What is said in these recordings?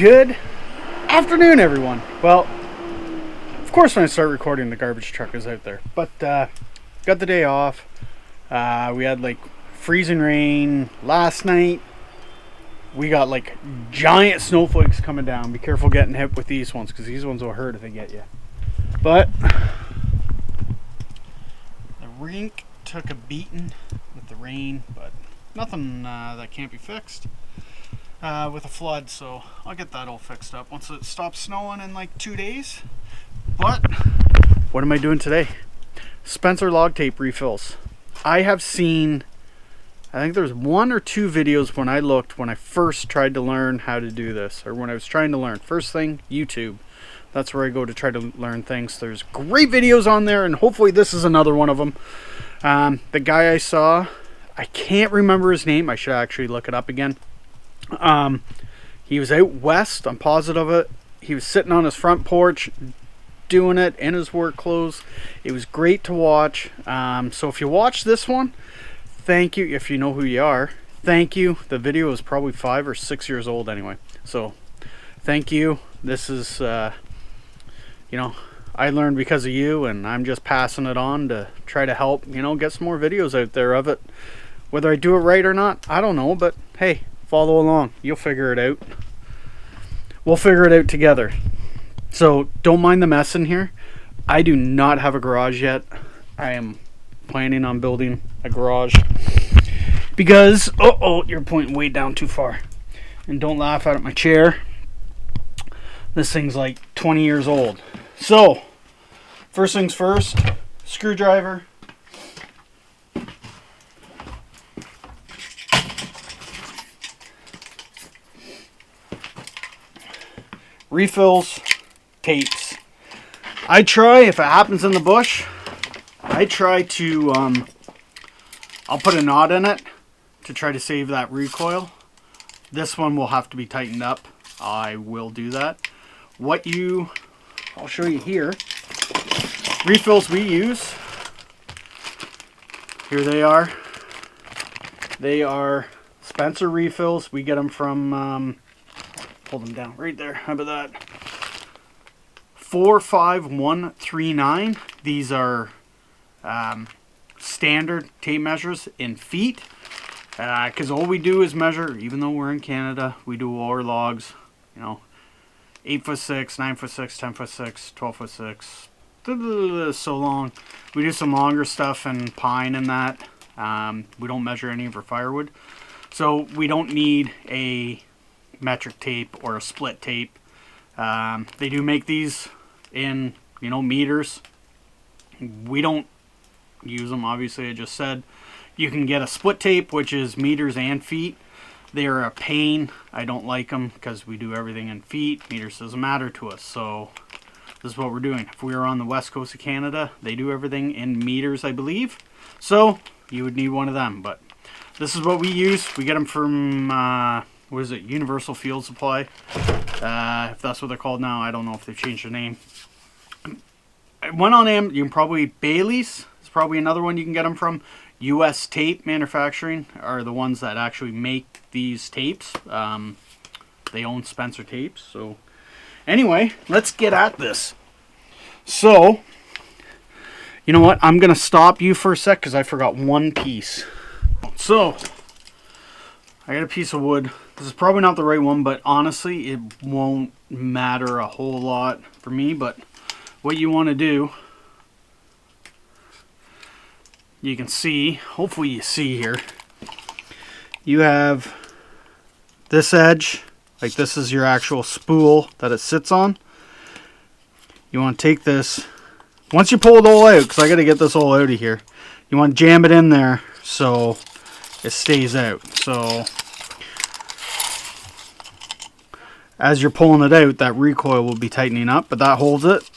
Good afternoon, everyone. Well, of course when I start recording the garbage truck is out there, but got the day off. We had like freezing rain last night. We got like giant snowflakes coming down. Be careful getting hit with these ones, because these ones will hurt if they get you. But the rink took a beating with the rain, but nothing that can't be fixed with a flood, so I'll get that all fixed up once it stops snowing in like 2 days. But what am I doing today? Spencer log tape refills. I have seen, I think there's 1 or 2 videos when I first tried to learn how to do this, or when I was trying to learn. First thing, YouTube. That's where I go to try to learn things. There's great videos on there, and hopefully this is another one of them. The guy I saw, I can't remember his name. I should actually look it up again. He was out west, I'm positive of it. He was sitting on his front porch doing it in his work clothes. It was great to watch. So if you watch this one, thank you. If you know who you are, thank you. The video is probably 5 or 6 years old anyway, so thank you. This is you know, I learned because of you, and I'm just passing it on to try to help, you know, get some more videos out there of it. Whether I do it right or not, I don't know, but hey, follow along. You'll figure it out. We'll figure it out together. So don't mind the mess in here. I do not have a garage yet. I am planning on building a garage because you're pointing way down too far. And don't laugh at my chair. This thing's like 20 years old. So first things first, screwdriver. Refills, tapes. I try, if it happens in the bush, I try to, I'll put a knot in it to try to save that recoil. This one will have to be tightened up. I will do that. I'll show you here. Refills we use. Here they are. They are Spencer refills. We get them from, pull them down right there. How about that? 45139. These are standard tape measures in feet, because all we do is measure. Even though we're in Canada, we do all our logs, you know, 8'6", 9'6", 10'6", 12'6", so long. We do some longer stuff in pine and that. We don't measure any of our firewood, so we don't need a metric tape or a split tape. They do make these in, you know, meters. We don't use them, obviously. I just said you can get a split tape, which is meters and feet. They are a pain. I don't like them because we do everything in feet. Meters doesn't matter to us, so this is what we're doing. If we were on the west coast of Canada, they do everything in meters, I believe, so you would need one of them. But this is what we use. We get them from what is it, Universal Field Supply, if that's what they're called now. I don't know if they've changed their name. I went on Amazon. You can probably, Bailey's is probably another one you can get them from. US Tape Manufacturing are the ones that actually make these tapes. They own Spencer Tapes. So anyway, let's get at this. So you know what, I'm gonna stop you for a sec because I forgot one piece. So I got a piece of wood. This is probably not the right one, but honestly it won't matter a whole lot for me. But what you want to do, you can see, hopefully you see here, you have this edge, like this is your actual spool that it sits on. You want to take this, once you pull it all out, because I got to get this all out of here, you want to jam it in there so it stays out. So as you're pulling it out, that recoil will be tightening up, but that holds it.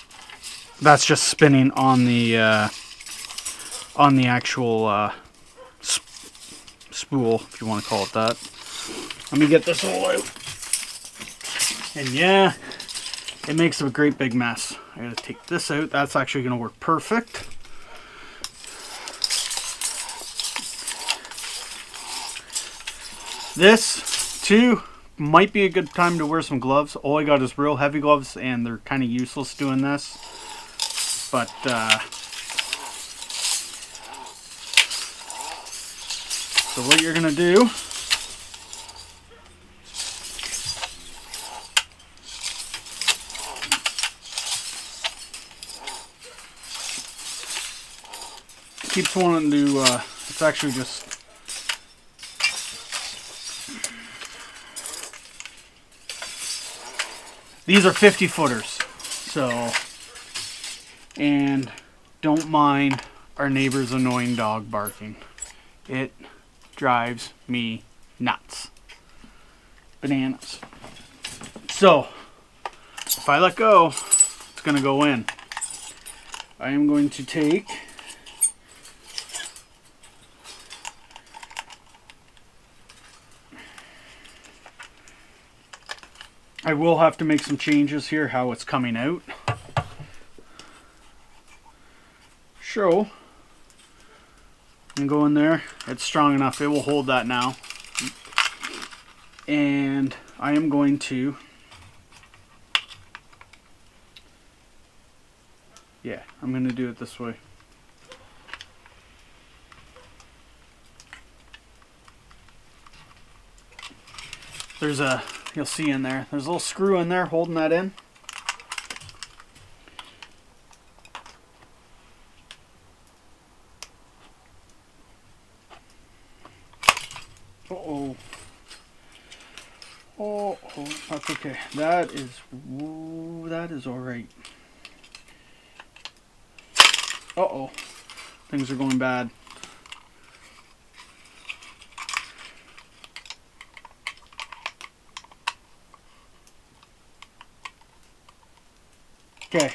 That's just spinning on the actual spool, if you want to call it that. Let me get this all out. And yeah, it makes a great big mess. I gotta take this out. That's actually gonna work perfect. This too might be a good time to wear some gloves. All I got is real heavy gloves, and they're kind of useless doing this. But so what you're gonna do, keeps wanting to, it's actually just, these are 50 footers, so, and don't mind our neighbor's annoying dog barking. It drives me nuts. Bananas. So, if I let go, it's going to go in. I am going to take I will have to make some changes here how it's coming out. So, and go in there. It's strong enough. It will hold that now. And I am going to, yeah, I'm going to do it this way. There's a, you'll see in there, there's a little screw in there holding that in. Uh-oh. Oh, that's okay. That is all right. Uh-oh. Things are going bad. Okay.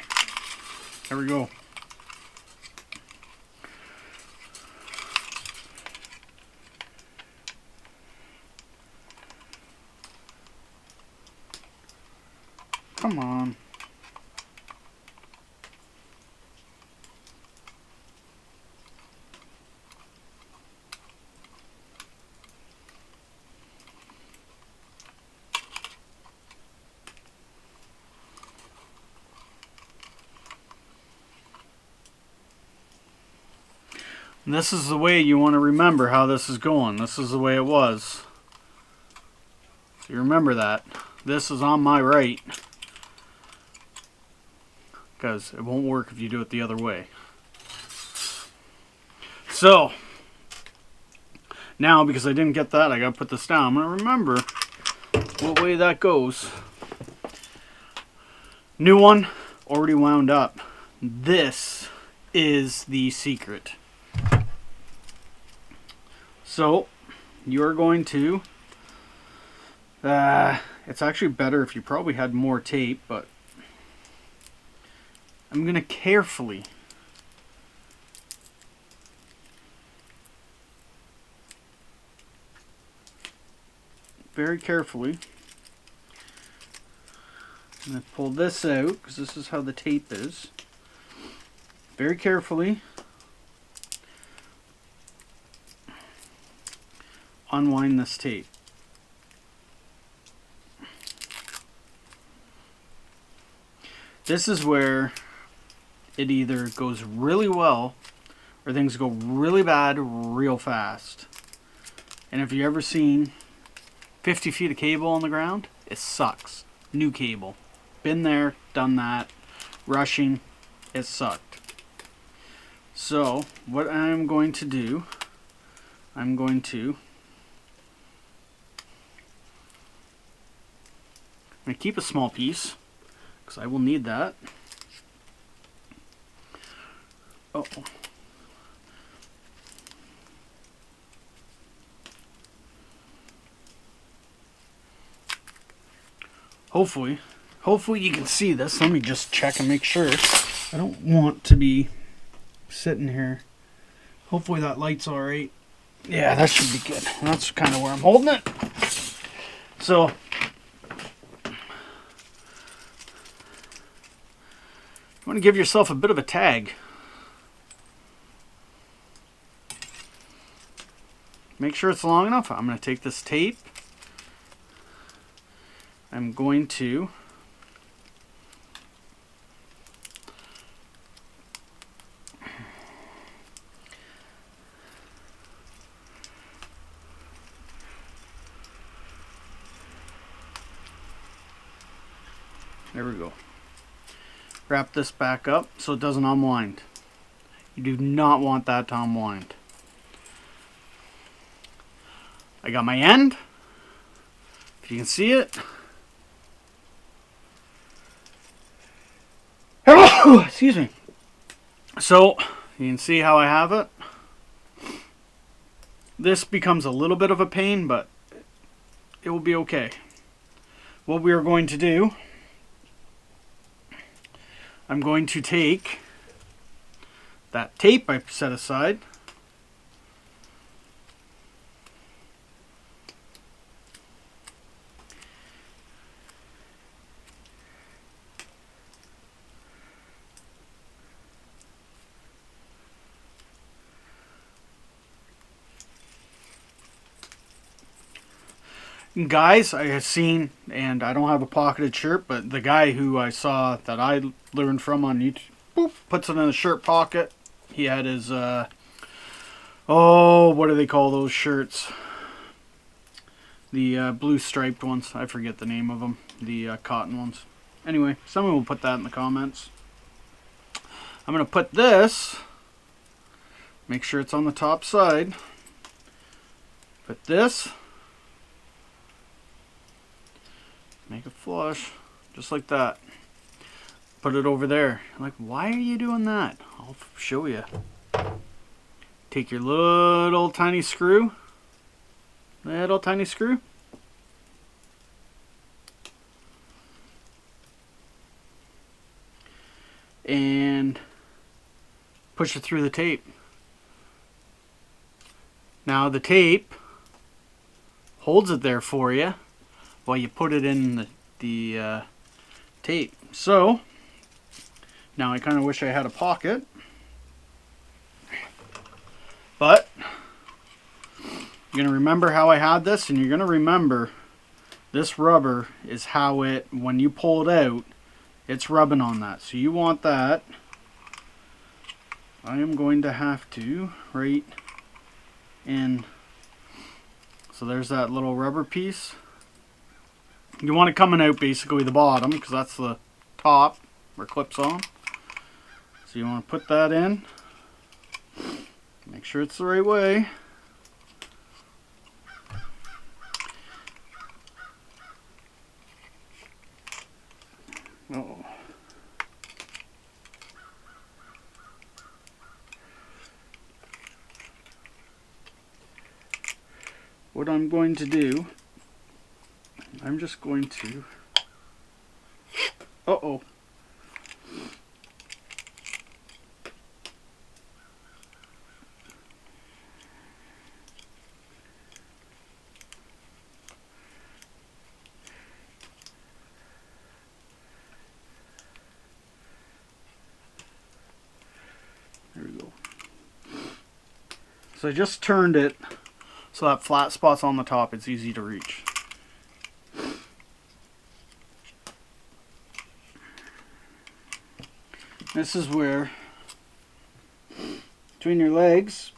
There we go. Come on. And this is the way you want to remember how this is going. This is the way it was. So you remember that. This is on my right. Because it won't work if you do it the other way. So, now because I didn't get that, I got to put this down. I'm going to remember what way that goes. New one, already wound up. This is the secret. So, you're going to, it's actually better if you probably had more tape, but I'm going to carefully very carefully, I'm going to pull this out because this is how the tape is. Very carefully unwind this tape. This is where it either goes really well or things go really bad real fast. And if you've ever seen 50 feet of cable on the ground, it sucks. New cable. Been there, done that. Rushing, it sucked. So, what I'm going to do, I'm going to keep a small piece because I will need that. Oh. Hopefully you can see this. Let me just check and make sure. I don't want to be sitting here. Hopefully that light's all right. Yeah, that should be good. That's kind of where I'm holding it. So, you want to give yourself a bit of a tag. Make sure it's long enough. I'm going to take this tape I'm going to there we go. Wrap this back up so it doesn't unwind. You do not want that to unwind. I got my end. If you can see it. Excuse me. So, you can see how I have it. This becomes a little bit of a pain, but it will be okay. What we are going to do, I'm going to take that tape I set aside, guys, I have seen, and I don't have a pocketed shirt, but the guy who I saw that I learned from on YouTube, boop, puts it in the shirt pocket. He had his, oh, what do they call those shirts? The blue striped ones. I forget the name of them. The cotton ones. Anyway, someone will put that in the comments. I'm going to put this, make sure it's on the top side. Put this. Make it flush, just like that. Put it over there. Like, why are you doing that? I'll show you. Take your little tiny screw. Little tiny screw. And push it through the tape. Now the tape holds it there for you while you put it in the tape. So, now I kind of wish I had a pocket. But, you're going to remember how I had this, and you're going to remember this rubber is how it, when you pull it out, it's rubbing on that. So you want that. I am going to have to, right in, so there's that little rubber piece. You want it coming out basically the bottom, because that's the top where it clips on. So you want to put that in. Make sure it's the right way. Uh-oh. What I'm going to do, I'm just going to, uh-oh. There we go. So I just turned it so that flat spot's on the top, it's easy to reach. This is where, between your legs,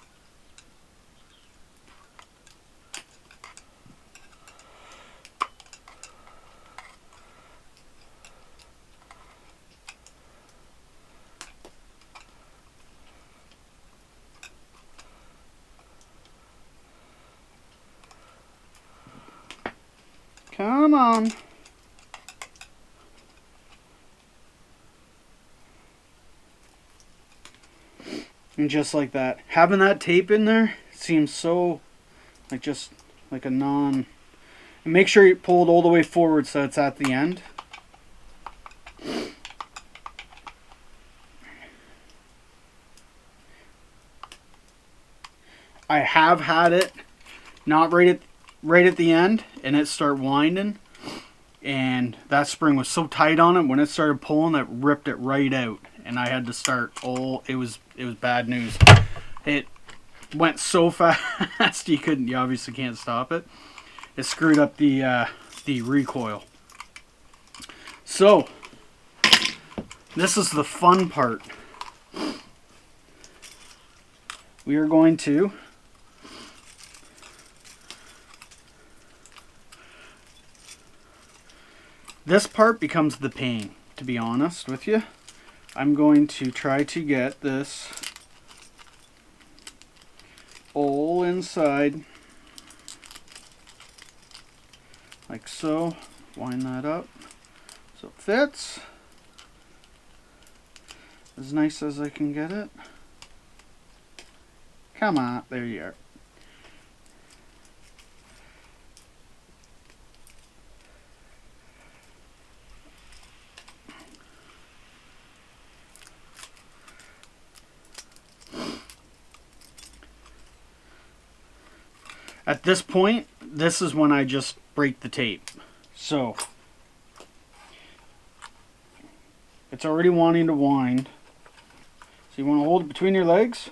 come on. And just like that. Having that tape in there seems so, like, just like a non... And make sure you pull it all the way forward so it's at the end. I have had it not right at the end, and it start winding, and that spring was so tight on it, when it started pulling, it ripped it right out, and I had to start it was bad news. It went so fast you obviously can't stop it. It screwed up the recoil. So, this is the fun part. We are going to this part becomes the pain, to be honest with you. I'm going to try to get this all inside, like so. Wind that up so it fits as nice as I can get it. Come on, there you are. At this point, this is when I just break the tape. So, it's already wanting to wind. So you want to hold it between your legs.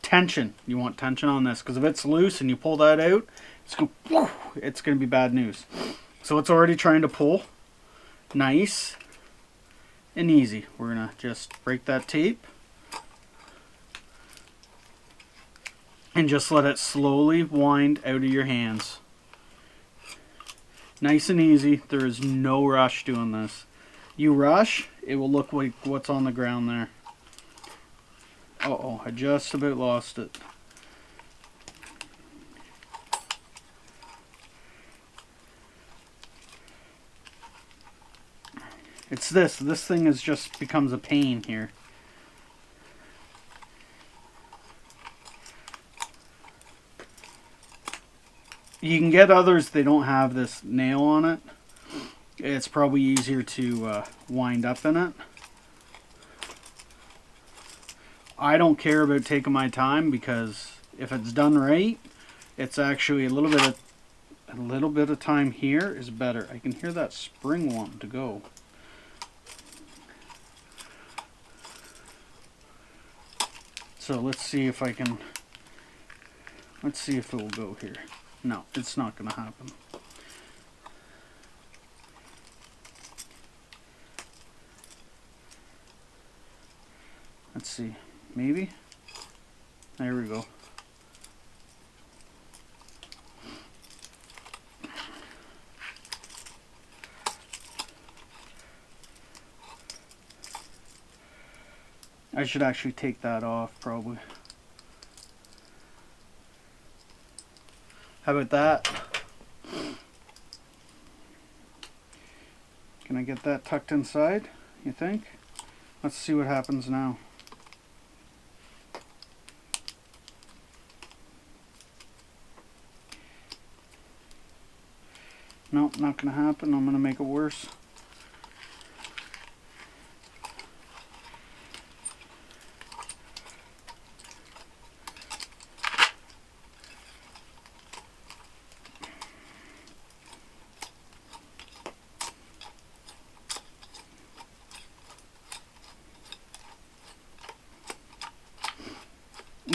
Tension. You want tension on this, because if it's loose and you pull that out, it's going to be bad news. So it's already trying to pull. Nice and easy. We're going to just break that tape. And just let it slowly wind out of your hands. Nice and easy. There is no rush doing this. You rush, it will look like what's on the ground there. Uh-oh, I just about lost it. It's this. This thing is just becomes a pain here. You can get others, they don't have this nail on it. It's probably easier to wind up in it. I don't care about taking my time, because if it's done right, it's actually a little bit of time here is better. I can hear that spring wanting to go. So let's see if I can. Let's see if it will go here. No, it's not going to happen. Let's see. Maybe? There we go. I should actually take that off, probably. How about that? Can I get that tucked inside, you think? Let's see what happens now. Nope, not gonna happen. I'm gonna make it worse.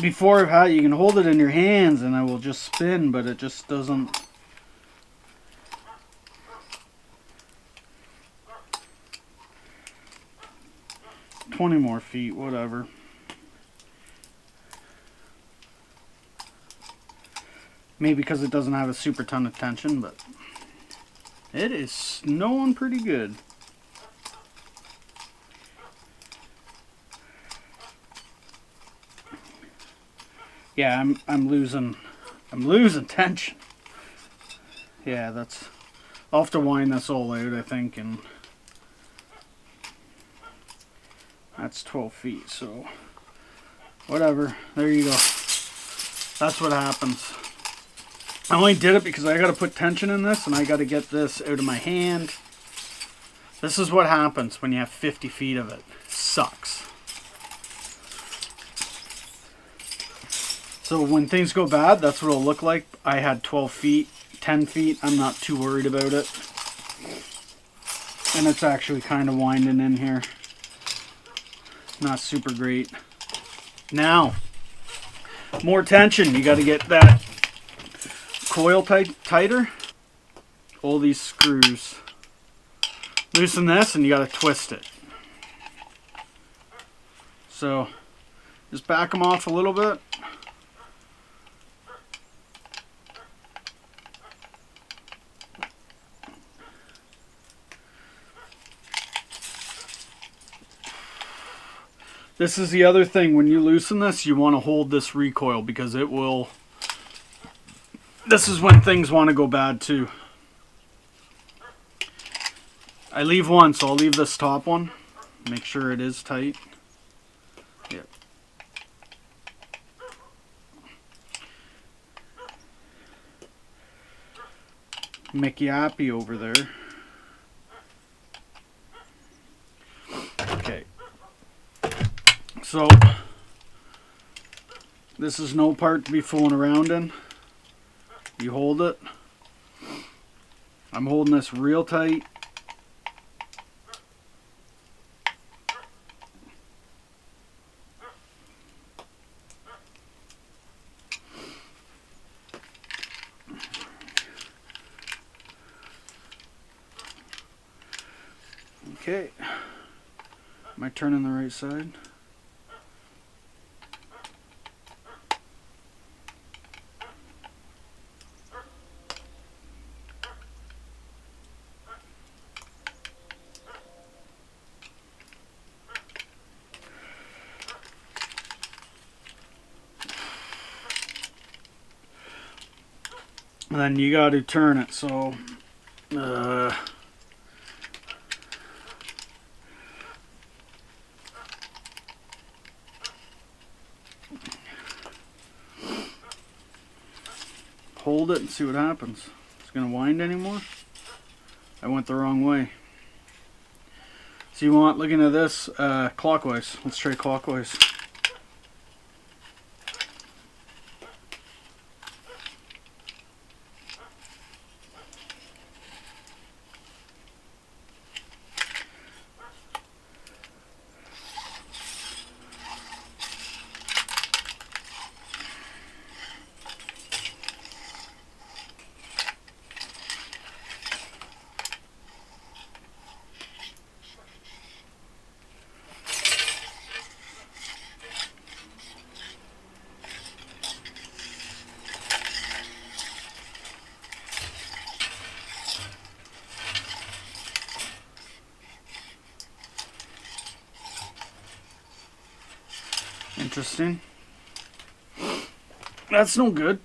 Before I've had, you can hold it in your hands and it will just spin, but it just doesn't. 20 more feet, whatever. Maybe because it doesn't have a super ton of tension, but it is snowing pretty good. Yeah, I'm losing tension. Yeah, that's. I'll have to wind this all out, I think, and that's 12 feet, so whatever. There you go. That's what happens. I only did it because I got to put tension in this, and I got to get this out of my hand. This is what happens when you have 50 feet of it. Sucks. So when things go bad, that's what it'll look like. I had 12 feet, 10 feet. I'm not too worried about it. And it's actually kind of winding in here. Not super great. Now, more tension. You got to get that coil tighter. All these screws loosen this and you got to twist it. So just back them off a little bit. This is the other thing, when you loosen this, you want to hold this recoil because it will, this is when things want to go bad too. I leave one, so I'll leave this top one. Make sure it is tight. Yep. Mickey Appy over there. Okay. So, this is no part to be fooling around in. You hold it. I'm holding this real tight. Okay. Am I turning the right side? And then you got to turn it, so hold it and see what happens. It's gonna wind anymore? I went the wrong way. So you want, looking at this, clockwise. Let's try clockwise. Interesting. That's no good.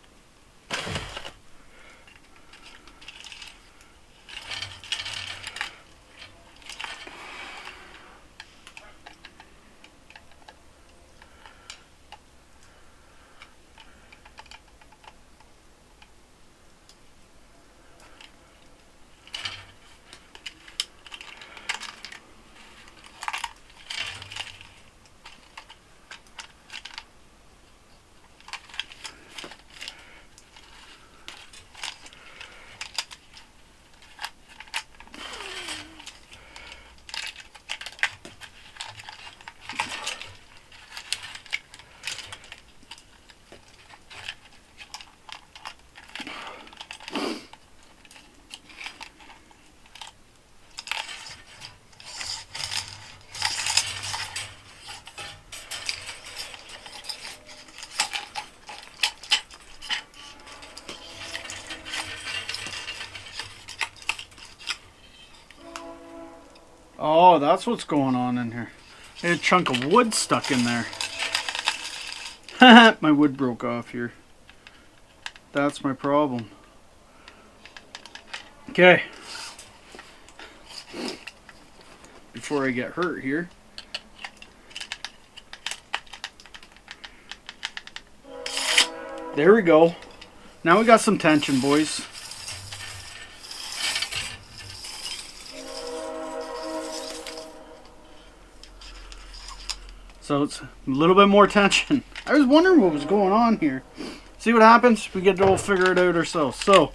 Oh, that's what's going on in here. There's a chunk of wood stuck in there. My wood broke off here. That's my problem. Okay. Before I get hurt here. There we go. Now we got some tension, boys. So it's a little bit more tension. I was wondering what was going on here. See what happens? We get to all figure it out ourselves. So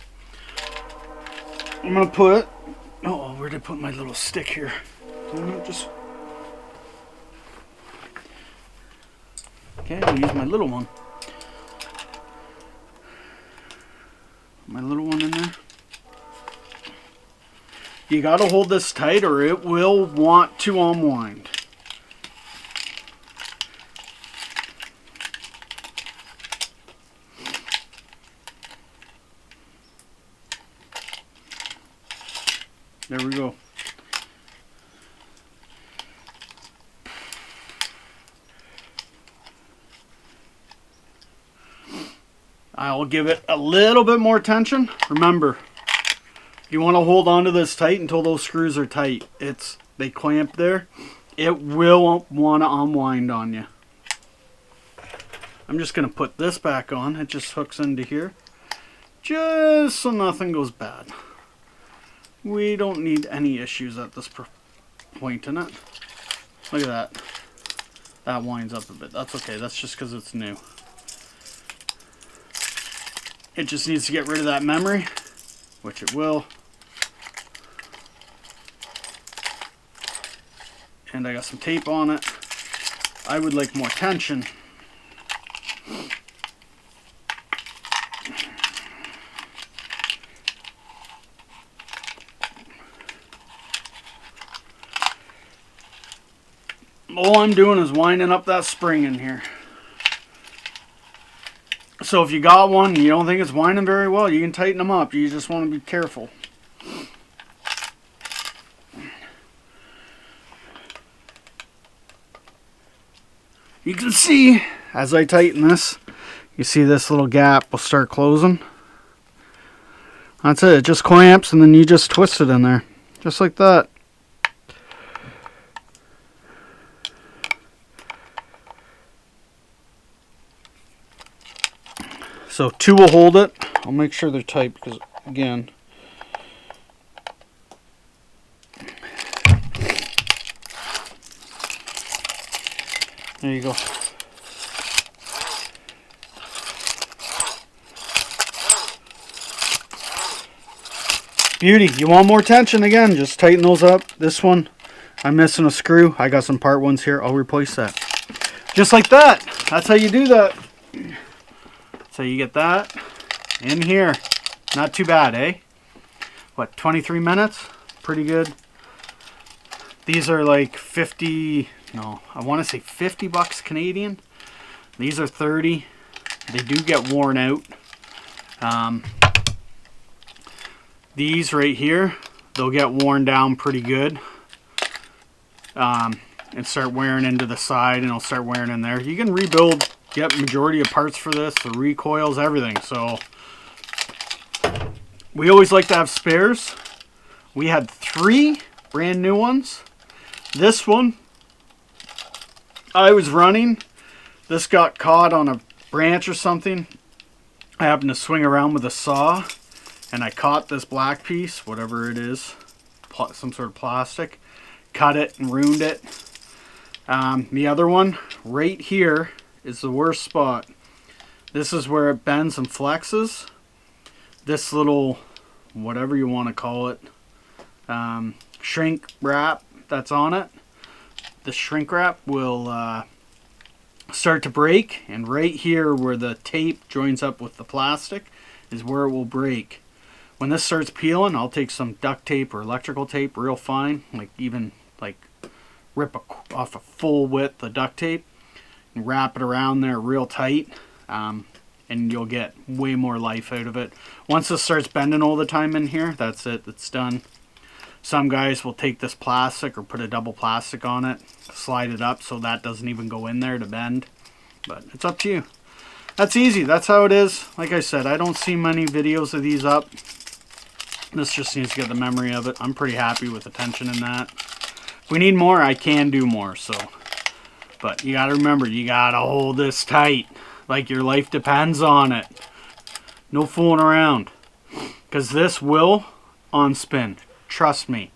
I'm gonna put, oh, where did I put my little stick here? Just, okay, I'll use my little one. My little one in there. you got to hold this tight or it will want to unwind. There we go. I'll give it a little bit more tension. Remember, you want to hold on to this tight until those screws are tight. They clamp there. It will want to unwind on you. I'm just going to put this back on. It just hooks into here. Just so nothing goes bad. We don't need any issues at this point in it. Look at that. That winds up a bit. That's okay. That's just because it's new. It just needs to get rid of that memory, which it will. And I got some tape on it. I would like more tension. All I'm doing is winding up that spring in here. So if you got one and you don't think it's winding very well, you can tighten them up. You just want to be careful. You can see as I tighten this, you see this little gap will start closing. That's it. It just clamps and then you just twist it in there. Just like that. So 2 will hold it. I'll make sure they're tight because, again, there you go. Beauty. You want more tension? Again, just tighten those up. This one, I'm missing a screw. I got some part ones here. I'll replace that. Just like that. That's how you do that. So you get that in here. Not too bad, eh? What, 23 minutes? Pretty good. These are like 50, no, I want to say 50 bucks Canadian. These are 30. They do get worn out. These right here, they'll get worn down pretty good. And start wearing into the side, and it'll start wearing in there. You can rebuild. Get majority of parts for this, the recoils, everything. So we always like to have spares. We had 3 brand new ones. This one I was running. This got caught on a branch or something. I happened to swing around with a saw and I caught this black piece, whatever it is, some sort of plastic, cut it and ruined it. The other one right here is the worst spot. This is where it bends and flexes. This little, whatever you want to call it, shrink wrap that's on it. The shrink wrap will start to break, and right here where the tape joins up with the plastic is where it will break. When this starts peeling, I'll take some duct tape or electrical tape real fine, like even like rip off a full width of duct tape, and wrap it around there real tight, and you'll get way more life out of it. Once this starts bending all the time in here, that's it, it's done. Some guys will take this plastic or put a double plastic on it, slide it up so that doesn't even go in there to bend, but it's up to you. That's easy, that's how it is. Like I said, I don't see many videos of these up. This just needs to get the memory of it. I'm pretty happy with the tension in that. If we need more, I can do more, so. But you gotta remember, you gotta hold this tight, like your life depends on it. No fooling around, because this will unspin. Trust me,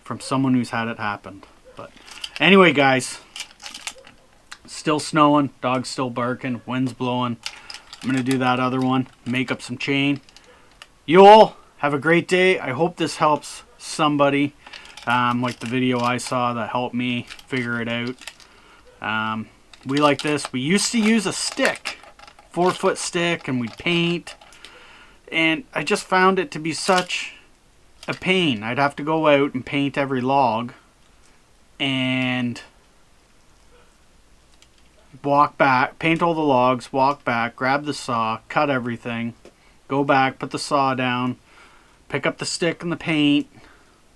from someone who's had it happen. But anyway, guys, still snowing, dog's still barking, wind's blowing. I'm gonna do that other one, make up some chain. You all have a great day. I hope this helps somebody, like the video I saw that helped me figure it out. We like this. We used to use a stick, 4-foot stick, and we'd paint. And I just found it to be such a pain. I'd have to go out and paint every log and walk back, paint all the logs, walk back, grab the saw, cut everything, go back, put the saw down, pick up the stick and the paint,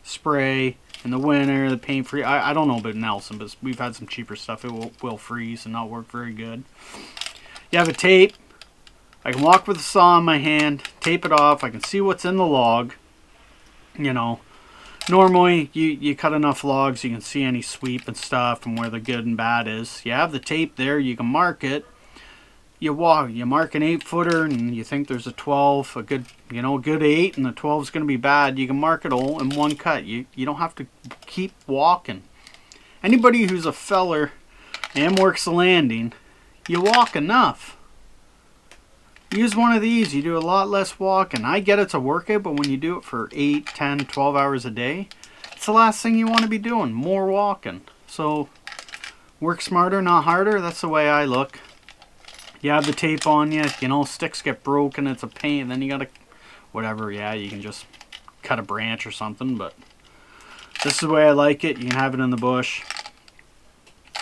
spray. In the winter, the paint free. I don't know about Nelson, but we've had some cheaper stuff. It will freeze and not work very good. You have a tape. I can walk with the saw in my hand, tape it off. I can see what's in the log. You know, normally you cut enough logs, you can see any sweep and stuff and where the good and bad is. You have the tape there. You can mark it. You mark an 8-footer, and you think there's a 12, a good 8, and the 12 is going to be bad. You can mark it all in one cut. You don't have to keep walking. Anybody who's a feller and works the landing, you walk enough. Use one of these. You do a lot less walking. I get it's a workout, but when you do it for 8, 10, 12 hours a day, it's the last thing you want to be doing. More walking. So work smarter, not harder. That's the way I look. You have the tape on you, sticks get broken, it's a pain, then you gotta, whatever, yeah, you can just cut a branch or something, but this is the way I like it. You can have it in the bush.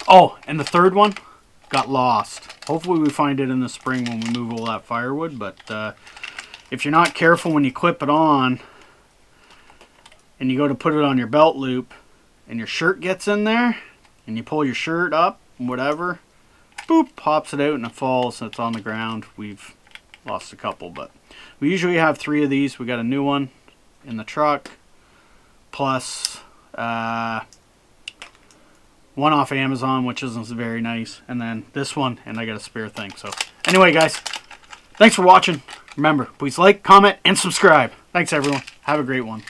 Oh, and the third one got lost. Hopefully we find it in the spring when we move all that firewood, but if you're not careful when you clip it on, and you go to put it on your belt loop, and your shirt gets in there, and you pull your shirt up, whatever, boop, pops it out and it falls and it's on the ground. We've lost a couple, but we usually have 3 of these. We got a new one in the truck, plus one off Amazon, which isn't very nice, and then this one, and I got a spare thing. So anyway, guys, thanks for watching. Remember, please like, comment, and subscribe. Thanks, everyone. Have a great one.